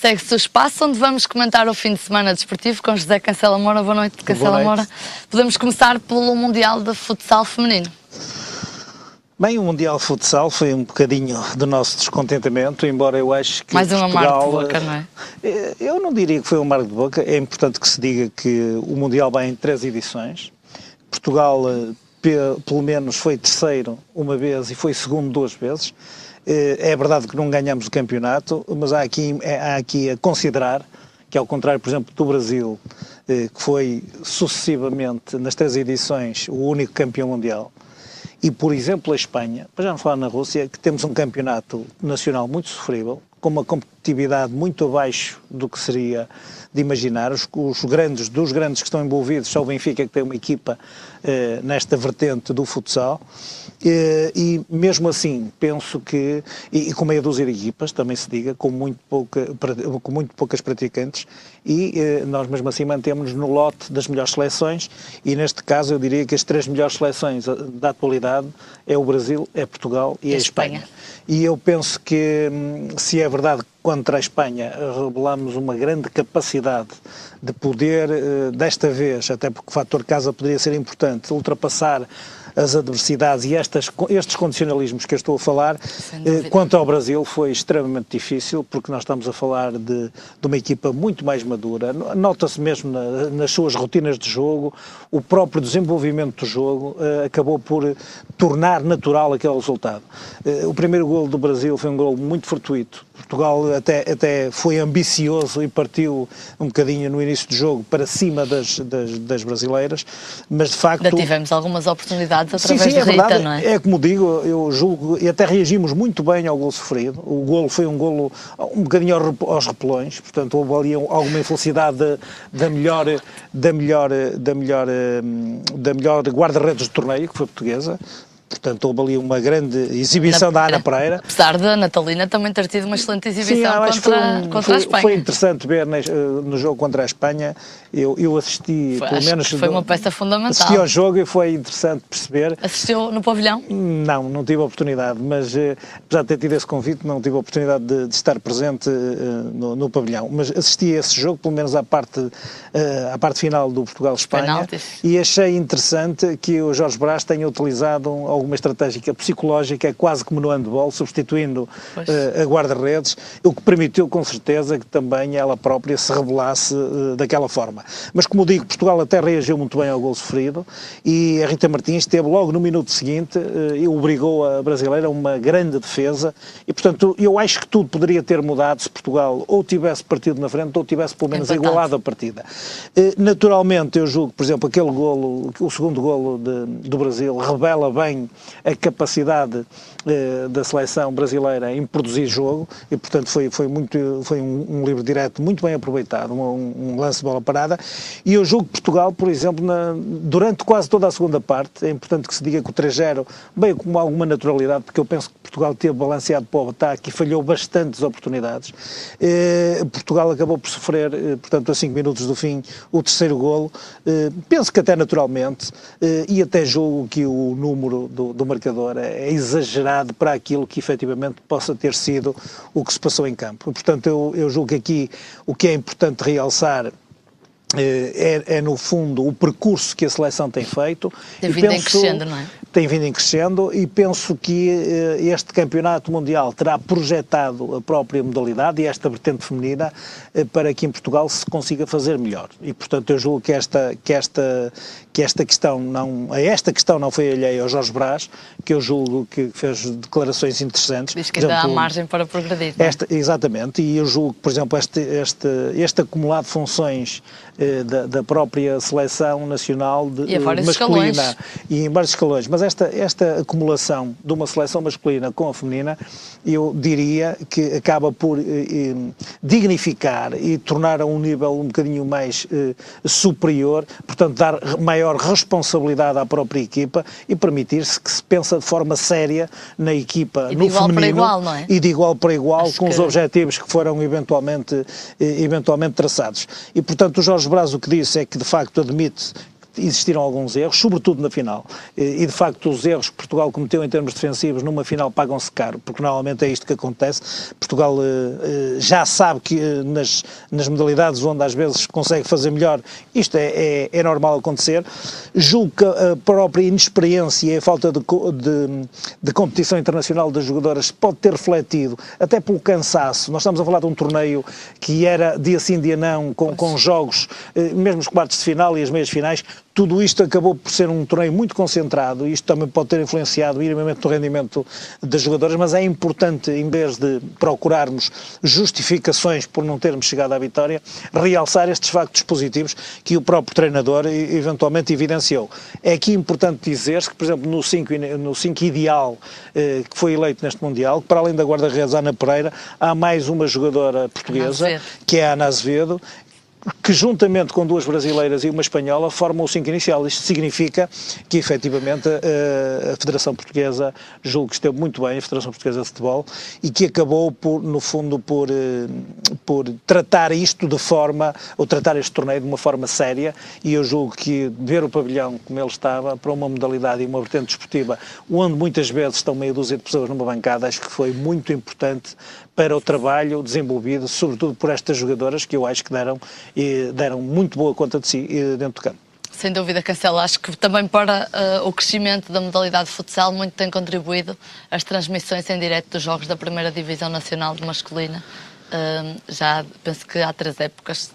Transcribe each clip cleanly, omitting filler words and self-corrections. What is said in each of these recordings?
segue-se o espaço onde vamos comentar o fim de semana desportivo com José Cancela Moura. Boa noite, Cancela Moura. Podemos começar pelo Mundial de Futsal Feminino. Bem, o Mundial de Futsal foi um bocadinho do nosso descontentamento, embora eu acho que mais uma Portugal, marca de boca, não é? Eu não diria que foi um marco de boca, é importante que se diga que o Mundial vai em 3 edições. Portugal, pelo menos, foi terceiro uma vez e foi segundo 2 vezes. É verdade que não ganhamos o campeonato, mas há aqui a considerar que, ao contrário, por exemplo, do Brasil, que foi sucessivamente, nas 3 edições, o único campeão mundial, e, por exemplo, a Espanha, para já não falar na Rússia, que temos um campeonato nacional muito sofrível, com uma competitividade muito abaixo do que seria de imaginar. Dos grandes que estão envolvidos, só o Benfica que tem uma equipa nesta vertente do futsal, e mesmo assim penso que, e com meia dúzia de equipas, também se diga, com muito poucas praticantes, e nós mesmo assim mantemos-nos no lote das melhores seleções, e neste caso eu diria que as 3 melhores seleções da atualidade é o Brasil, é Portugal e a Espanha. E eu penso que, se é verdade que contra a Espanha revelamos uma grande capacidade de poder, desta vez, até porque o fator casa poderia ser importante, ultrapassar as adversidades e estes condicionalismos que eu estou a falar, quanto ao Brasil foi extremamente difícil, porque nós estamos a falar de uma equipa muito mais madura, nota-se mesmo nas suas rotinas de jogo, o próprio desenvolvimento do jogo acabou por tornar natural aquele resultado. O primeiro golo do Brasil foi um golo muito fortuito. Portugal até foi ambicioso e partiu um bocadinho no início do jogo para cima das brasileiras, mas de facto... Ainda tivemos algumas oportunidades através sim, de Rita, verdade, não é? É como digo, eu julgo, e até reagimos muito bem ao golo sofrido. O golo foi um golo um bocadinho aos repelões, portanto houve ali alguma infelicidade da melhor guarda-redes do torneio, que foi a portuguesa. Portanto, houve ali uma grande exibição da Ana Pereira. Apesar da Natalina também ter tido uma excelente exibição contra a Espanha. Foi interessante ver no jogo contra a Espanha. Eu assisti, pelo menos... Foi uma peça fundamental. Assisti ao jogo e foi interessante perceber. Assistiu no pavilhão? Não tive a oportunidade, mas apesar de ter tido esse convite, não tive a oportunidade de estar presente no pavilhão. Mas assisti a esse jogo, pelo menos à parte final do Portugal-Espanha. E achei interessante que o Jorge Brás tenha utilizado alguma estratégia psicológica, quase como no handball, substituindo a guarda-redes, o que permitiu com certeza que também ela própria se rebelasse daquela forma. Mas como digo, Portugal até reagiu muito bem ao golo sofrido e a Rita Martins teve logo no minuto seguinte e obrigou a brasileira a uma grande defesa e, portanto, eu acho que tudo poderia ter mudado se Portugal ou tivesse partido na frente ou tivesse pelo menos igualado a partida. Naturalmente, eu julgo, por exemplo, aquele golo, o segundo golo do Brasil, revela bem a capacidade da seleção brasileira em produzir jogo e, portanto, foi um livre direto muito bem aproveitado, um lance de bola parada, e eu julgo que Portugal, por exemplo, durante quase toda a segunda parte, é importante que se diga que o 3-0 veio com alguma naturalidade, porque eu penso que Portugal teve balanceado para o ataque e falhou bastantes oportunidades. Portugal acabou por sofrer, portanto, a 5 minutos do fim, o terceiro golo, penso que até naturalmente, e até julgo que o número do marcador é exagerado para aquilo que efetivamente possa ter sido o que se passou em campo. Portanto, eu julgo que aqui o que é importante realçar é no fundo o percurso que a seleção tem feito. Tem vindo em crescendo, não é? Tem vindo em crescendo e penso que este campeonato mundial terá projetado a própria modalidade e esta vertente feminina para que em Portugal se consiga fazer melhor. E, portanto, eu julgo que esta questão não foi alheia ao Jorge Brás, que eu julgo que fez declarações interessantes. Diz que ainda há margem para progredir. Exatamente, e eu julgo que, por exemplo, este acumulado de funções da própria seleção nacional masculina e em vários escalões, mas esta acumulação de uma seleção masculina com a feminina, eu diria que acaba por dignificar e tornar a um nível um bocadinho mais superior, portanto dar maior responsabilidade à própria equipa e permitir-se que se pensa de forma séria na equipa, no feminino, para igual, não é? E de igual para igual, com os objetivos que foram eventualmente traçados. E, portanto, o Jorge Brás o que disse é que, de facto, admite existiram alguns erros, sobretudo na final, e de facto os erros que Portugal cometeu em termos defensivos numa final pagam-se caro, porque normalmente é isto que acontece. Portugal já sabe que nas modalidades onde às vezes consegue fazer melhor, isto é normal acontecer. Julgo que a própria inexperiência e a falta de competição internacional das jogadoras pode ter refletido, até pelo cansaço. Nós estamos a falar de um torneio que era dia sim, dia não, com jogos, mesmo os quartos de final e as meias finais. Tudo isto acabou por ser um torneio muito concentrado e isto também pode ter influenciado minimamente no rendimento das jogadoras, mas é importante, em vez de procurarmos justificações por não termos chegado à vitória, realçar estes factos positivos que o próprio treinador eventualmente evidenciou. É aqui importante dizer-se que, por exemplo, no 5 ideal que foi eleito neste Mundial, para além da guarda-redes Ana Pereira, há mais uma jogadora portuguesa, que é a Ana Azevedo, que juntamente com duas brasileiras e uma espanhola formam o 5 inicial. Isto significa que efetivamente a Federação Portuguesa, julgo que esteve muito bem, a Federação Portuguesa de Futebol, e que acabou no fundo por tratar isto de forma, ou tratar este torneio de uma forma séria, e eu julgo que ver o pavilhão como ele estava, para uma modalidade e uma vertente desportiva, onde muitas vezes estão meia dúzia de pessoas numa bancada, acho que foi muito importante para o trabalho desenvolvido, sobretudo por estas jogadoras, que eu acho que deram muito boa conta de si dentro do campo. Sem dúvida, Cancelo. Acho que também para o crescimento da modalidade de futsal muito tem contribuído as transmissões em direto dos jogos da Primeira Divisão Nacional de Masculina. Já penso que há 3 épocas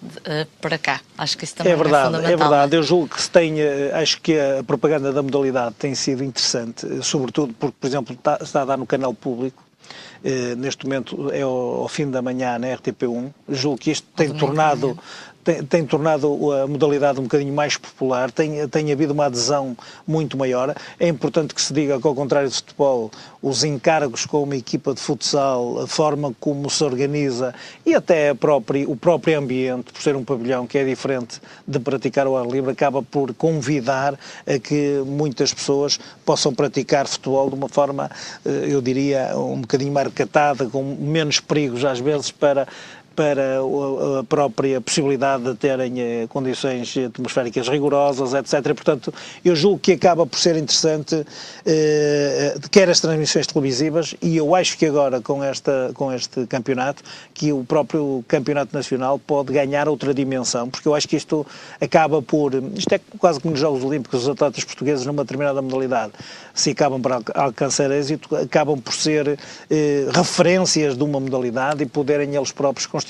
para cá. Acho que isso também é fundamental. É verdade. Eu julgo que acho que a propaganda da modalidade tem sido interessante, sobretudo porque, por exemplo, está a dar no canal público. Neste momento é ao fim da manhã na RTP1. Julgo que isto tem tornado a modalidade um bocadinho mais popular, tem havido uma adesão muito maior. É importante que se diga que, ao contrário do futebol, os encargos com uma equipa de futsal, a forma como se organiza e até o próprio ambiente, por ser um pavilhão que é diferente de praticar ao ar livre, acaba por convidar a que muitas pessoas possam praticar futebol de uma forma, eu diria, um bocadinho mais recatada, com menos perigos às vezes para a própria possibilidade de terem condições atmosféricas rigorosas, etc. E, portanto, eu julgo que acaba por ser interessante, quer as transmissões televisivas, e eu acho que agora, com este campeonato, que o próprio campeonato nacional pode ganhar outra dimensão, porque eu acho que isto acaba isto é quase como nos Jogos Olímpicos, os atletas portugueses numa determinada modalidade, se acabam por alcançar êxito, acabam por ser referências de uma modalidade e poderem eles próprios constituir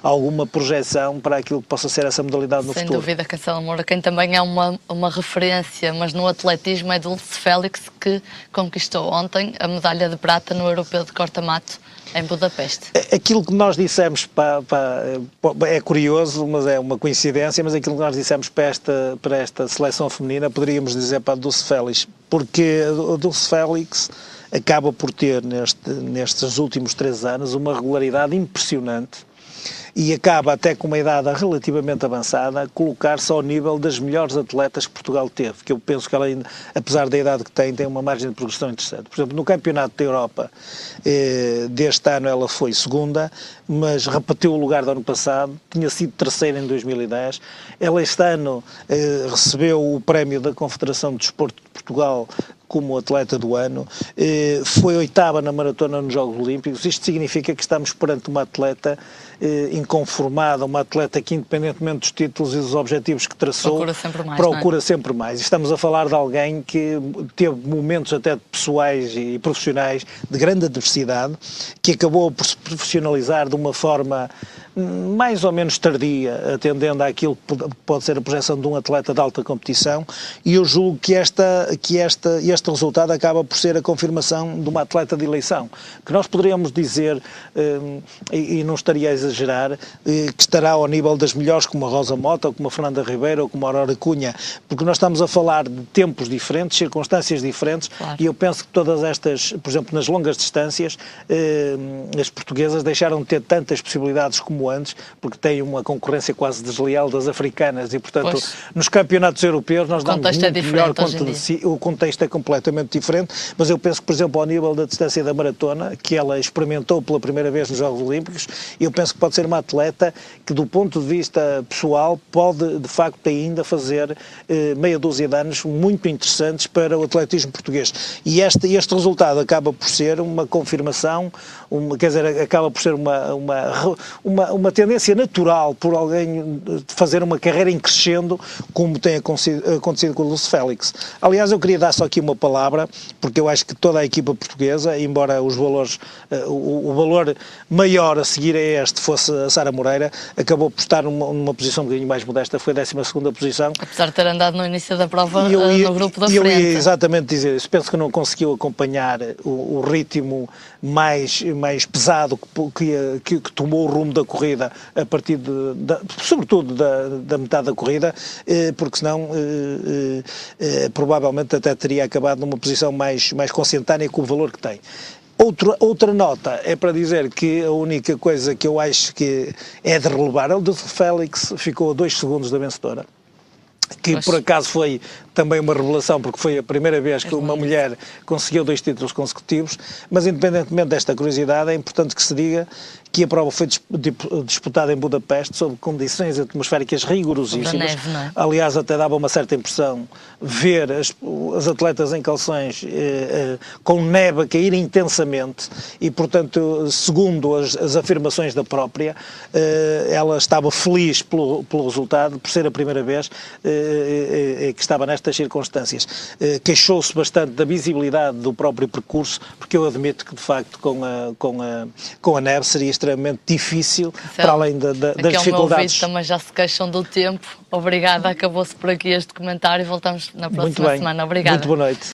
alguma projeção para aquilo que possa ser essa modalidade no futuro. Sem dúvida, Cancelo Moura, quem também é uma referência, mas no atletismo, é Dulce Félix, que conquistou ontem a medalha de prata no Europeu de Corta-Mato em Budapeste. Aquilo que nós dissemos, é curioso, mas é uma coincidência, mas aquilo que nós dissemos para esta seleção feminina, poderíamos dizer para a Dulce Félix, porque a Dulce Félix acaba por ter, nestes últimos 3 anos, uma regularidade impressionante e acaba, até com uma idade relativamente avançada, a colocar-se ao nível das melhores atletas que Portugal teve, que eu penso que ela ainda, apesar da idade que tem uma margem de progressão interessante. Por exemplo, no Campeonato da Europa deste ano ela foi segunda, mas repetiu o lugar do ano passado, tinha sido terceira em 2010. Ela este ano recebeu o prémio da Confederação de Desporto de Portugal como atleta do ano, foi 8ª na maratona nos Jogos Olímpicos. Isto significa que estamos perante uma atleta inconformada, uma atleta que, independentemente dos títulos e dos objetivos que traçou, procura sempre mais. Estamos a falar de alguém que teve momentos até pessoais e profissionais de grande adversidade, que acabou por se profissionalizar de uma forma mais ou menos tardia, atendendo àquilo que pode ser a projeção de um atleta de alta competição, e eu julgo que este resultado acaba por ser a confirmação de uma atleta de eleição, que nós poderíamos dizer, e não estaria a exagerar, que estará ao nível das melhores, como a Rosa Mota, ou como a Fernanda Ribeiro, ou como a Aurora Cunha, porque nós estamos a falar de tempos diferentes, circunstâncias diferentes, claro. E eu penso que todas estas, por exemplo, nas longas distâncias, as portuguesas deixaram de ter tantas possibilidades como como antes, porque tem uma concorrência quase desleal das africanas e, portanto, Pois. nos campeonatos europeus nós damos contexto é muito melhor diferente hoje conta em de si, o contexto é completamente diferente, mas eu penso que, por exemplo, ao nível da distância da maratona, que ela experimentou pela primeira vez nos Jogos Olímpicos, eu penso que pode ser uma atleta que, do ponto de vista pessoal, pode, de facto, ainda fazer meia dúzia de anos muito interessantes para o atletismo português. E este resultado acaba por ser uma confirmação, quer dizer, acaba por ser uma tendência natural por alguém fazer uma carreira em crescendo, como tem acontecido com o Lúcio Félix. Aliás, eu queria dar só aqui uma palavra, porque eu acho que toda a equipa portuguesa, embora os valores, o valor maior a seguir a este fosse a Sara Moreira, acabou por estar numa posição um bocadinho mais modesta, foi a 12ª posição. Apesar de ter andado no início da prova no grupo da frente. Eu ia exatamente dizer isso. Penso que não conseguiu acompanhar o ritmo mais pesado que tomou o rumo da corrida a partir sobretudo da metade da corrida, porque senão provavelmente até teria acabado numa posição mais consentânea com o valor que tem. Outra nota é para dizer que a única coisa que eu acho que é de relevar é o de Félix, ficou a 2 segundos da vencedora, que por acaso foi também uma revelação, porque foi a primeira vez que uma mulher conseguiu 2 títulos consecutivos, mas independentemente desta curiosidade, é importante que se diga que a prova foi disputada em Budapeste sob condições atmosféricas rigorosíssimas. Neve, não é? Aliás, até dava uma certa impressão ver as atletas em calções com neve a cair intensamente e, portanto, segundo as afirmações da própria, ela estava feliz pelo resultado, por ser a primeira vez que estava nestas circunstâncias. Queixou-se bastante da visibilidade do próprio percurso, porque eu admito que, de facto, com a neve seria extremamente difícil, para além das dificuldades. Aqui ao meu ouvido também já se queixam do tempo. Obrigada, acabou-se por aqui este comentário e voltamos na próxima semana. Obrigada. Muito boa noite.